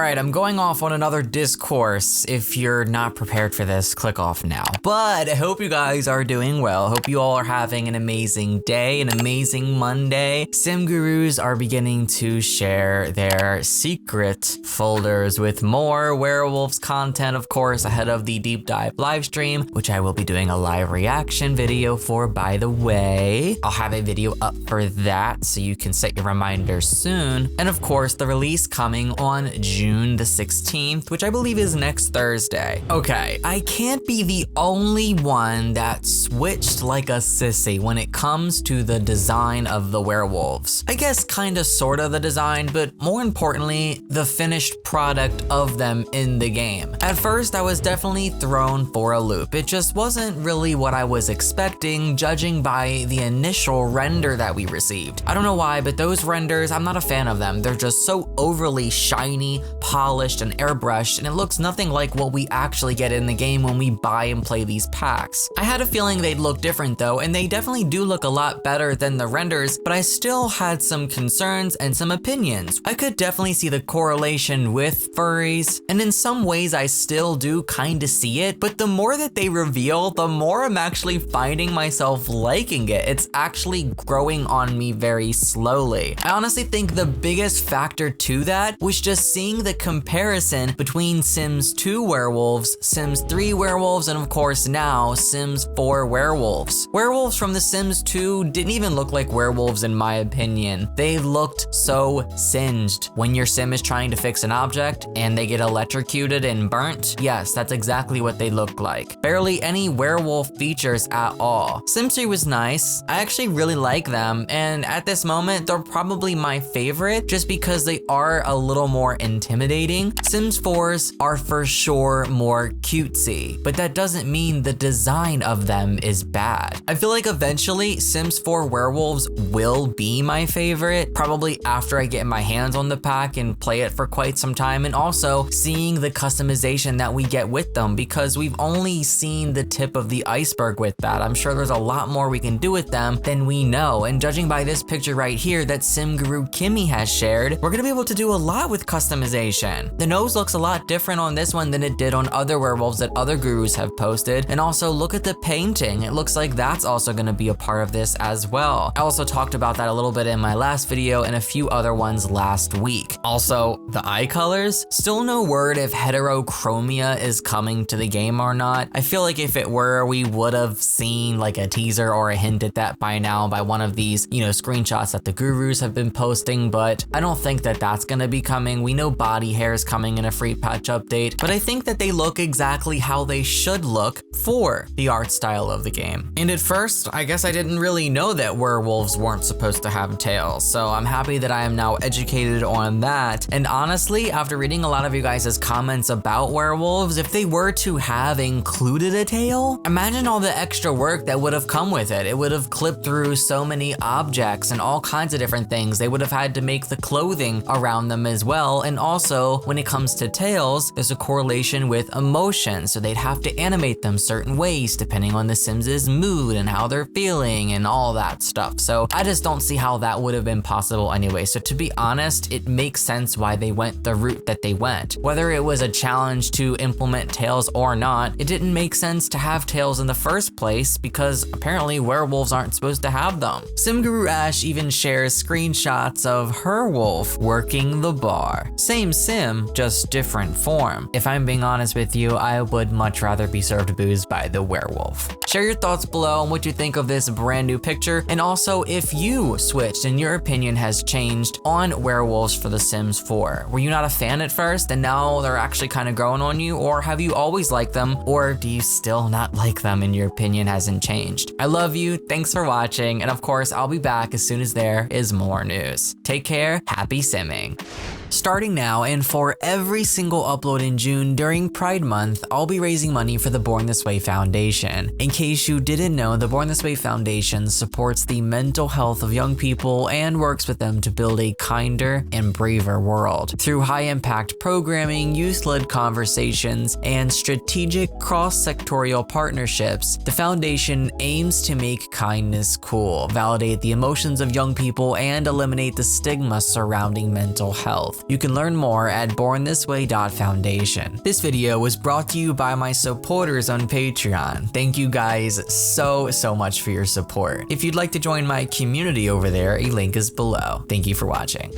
Alright, I'm going off on another discourse. If you're not prepared for this, click off now. But I hope you guys are doing well. Hope you all are having an amazing day, an amazing Monday. Sim gurus are beginning to share their secret folders with more Werewolves content, of course, ahead of the deep dive live stream, which I will be doing a live reaction video for, by the way. I'll have a video up for that, so you can set your reminders soon. And of course, the release coming on June the 16th, which I believe is next Thursday. Okay, I can't be the only one that switched like a sissy when it comes to the design of the werewolves. I guess kinda sorta the design, but more importantly, the finished product of them in the game. At first, I was definitely thrown for a loop. It just wasn't really what I was expecting, judging by the initial render that we received. I don't know why, but those renders, I'm not a fan of them. They're just so overly shiny, polished, and airbrushed, and it looks nothing like what we actually get in the game when we buy and play these packs. I had a feeling they'd look different though, and they definitely do look a lot better than the renders, but I still had some concerns and some opinions. I could definitely see the correlation with furries, and in some ways I still do kinda see it, but the more that they reveal, the more I'm actually finding myself liking it. It's actually growing on me very slowly. I honestly think the biggest factor to that was just seeing the comparison between Sims 2 werewolves, Sims 3 werewolves, and of course now Sims 4 werewolves. Werewolves from The Sims 2 didn't even look like werewolves in my opinion. They looked so singed. When your sim is trying to fix an object and they get electrocuted and burnt, yes, that's exactly what they look like. Barely any werewolf features at all. Sims 3 was nice. I actually really like them, and at this moment, they're probably my favorite just because they are a little more intimidating. Sims 4s are for sure more cutesy, but that doesn't mean the design of them is bad. I feel like eventually Sims 4 werewolves will be my favorite, probably after I get my hands on the pack and play it for quite some time, and also seeing the customization that we get with them, because we've only seen the tip of the iceberg with that. I'm sure there's a lot more we can do with them than we know, and judging by this picture right here that Sim Guru Kimmy has shared, we're gonna be able to do a lot with customization. The nose looks a lot different on this one than it did on other werewolves that other gurus have posted, and also look at the painting. It looks like that's also gonna be a part of this as well. I also talked about that a little bit in my last video and a few other ones last week. Also, the eye colors, still no word if Heterochromia is coming to the game or not. I feel like if it were, we would have seen like a teaser or a hint at that by now by one of these, screenshots that the gurus have been posting, but I don't think that that's gonna be coming. We know body hair is coming in a free patch update, but I think that they look exactly how they should look for the art style of the game. And at first, I guess I didn't really know that werewolves weren't supposed to have tails, so I'm happy that I am now educated on that. And honestly, after reading a lot of you guys' comments about werewolves, if they were to have included a tail, imagine all the extra work that would have come with it. It would have clipped through so many objects and all kinds of different things. They would have had to make the clothing around them as well. And also, when it comes to tails, there's a correlation with emotion. So they'd have to animate them certain ways depending on the Sims' mood and how they're feeling and all that stuff. So I just don't see how that would have been possible anyway. So to be honest, it makes sense why they went the route that they went. Whether it was a challenge to implement tails or not, it didn't make sense to have tails in the first place because apparently werewolves aren't supposed to have them. Simguru Ash even shares screenshots of her wolf working the bar. Same sim, just different form. If I'm being honest with you, I would much rather be served booze by the werewolf. Share your thoughts below on what you think of this brand new picture, and also if you switched and your opinion has changed on werewolves for The Sims 4. Were you not a fan at first and now they're actually kind of growing on you, or have you always liked them, or do you still not like them and your opinion hasn't changed? I love you, thanks for watching, and of course I'll be back as soon as there is more news. Take care, happy simming. Starting now and for every single upload in June during Pride Month, I'll be raising money for the Born This Way Foundation. In case you didn't know, the Born This Way Foundation supports the mental health of young people and works with them to build a kinder and braver world. Through high-impact programming, youth-led conversations, and strategic cross-sectorial partnerships, the foundation aims to make kindness cool, validate the emotions of young people, and eliminate the stigma surrounding mental health. You can learn more at bornthisway.foundation. This video was brought to you by my supporters on Patreon. Thank you guys so much for your support. If you'd like to join my community over there, a link is below. Thank you for watching.